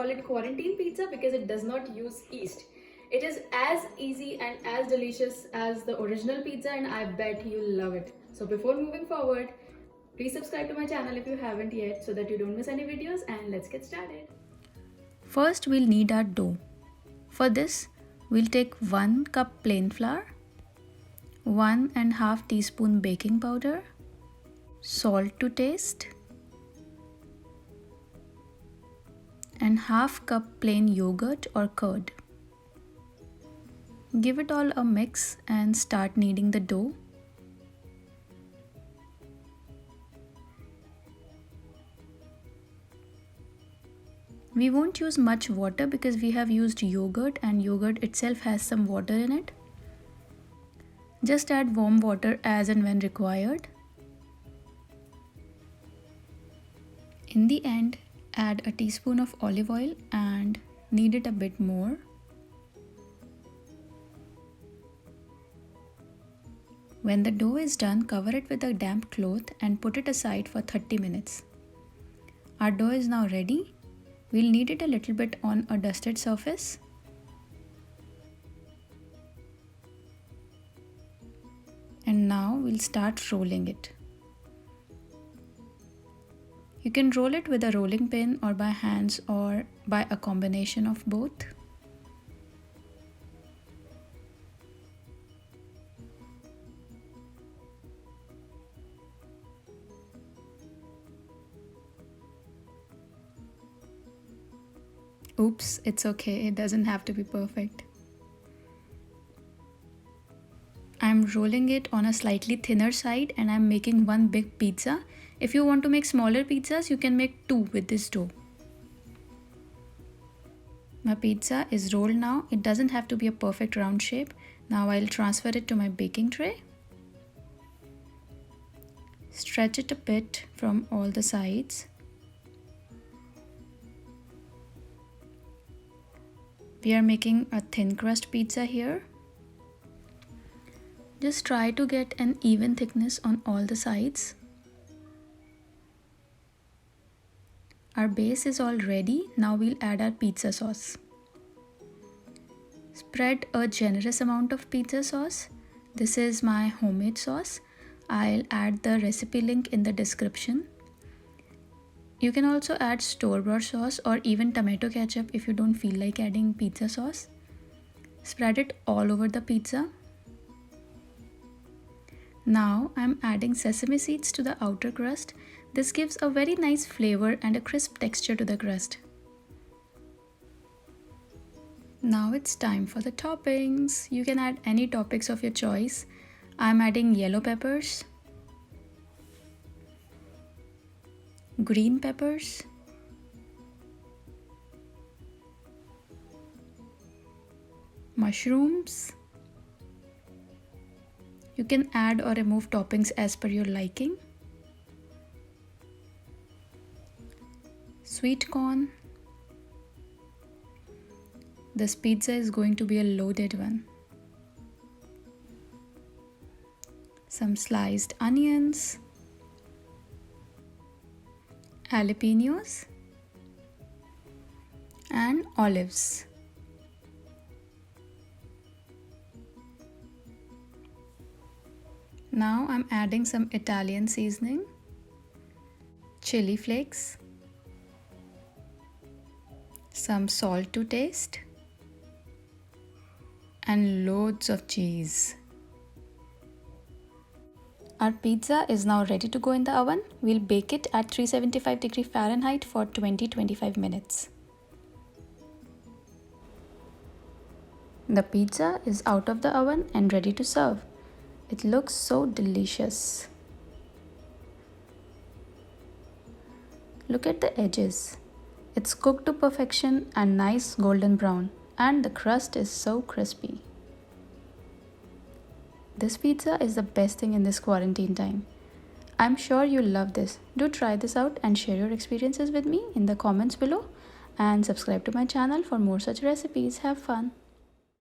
call it quarantine pizza because it does not use yeast. It is as easy and as delicious as the original pizza, and I bet you'll love it. So before moving forward, please subscribe to my channel if you haven't yet so that you don't miss any videos, and let's get started. First, we'll need our dough. For this, we'll take 1 cup plain flour, 1½ teaspoon baking powder, salt to taste, and ½ cup plain yogurt or curd. Give it all a mix and start kneading the dough. We won't use much water because we have used yogurt and yogurt itself has some water in it. Just add warm water as and when required. In the end, add a teaspoon of olive oil and knead it a bit more. When the dough is done, cover it with a damp cloth and put it aside for 30 minutes. Our dough is now ready. We'll knead it a little bit on a dusted surface. And now we'll start rolling it. You can roll it with a rolling pin or by hands or by a combination of both. Oops, it's okay, it doesn't have to be perfect. I'm rolling it on a slightly thinner side and I'm making one big pizza. If you want to make smaller pizzas, you can make 2 with this dough. My pizza is rolled now. It doesn't have to be a perfect round shape. Now I'll transfer it to my baking tray. Stretch it a bit from all the sides. We are making a thin crust pizza here. Just try to get an even thickness on all the sides. Our base is all ready. Now we'll add our pizza sauce. Spread a generous amount of pizza sauce. This is my homemade sauce. I'll add the recipe link in the description. You can also add store-bought sauce or even tomato ketchup if you don't feel like adding pizza sauce. Spread it all over the pizza. Now I'm adding sesame seeds to the outer crust. This gives a very nice flavor and a crisp texture to the crust. Now it's time for the toppings. You can add any toppings of your choice. I'm adding yellow peppers, green peppers, mushrooms. You can add or remove toppings as per your liking. Sweet corn. This pizza is going to be a loaded one. Some sliced onions, jalapeños, and olives. Now I'm adding some Italian seasoning, chili flakes, some salt to taste, and loads of cheese. Our pizza is now ready to go in the oven. We'll bake it at 375 Fahrenheit for 20-25 minutes. The pizza is out of the oven and ready to serve. It looks so delicious. Look at the edges. It's cooked to perfection and nice golden brown, and the crust is so crispy. This pizza is the best thing in this quarantine time. I'm sure you'll love this. Do try this out and share your experiences with me in the comments below, and subscribe to my channel for more such recipes. Have fun!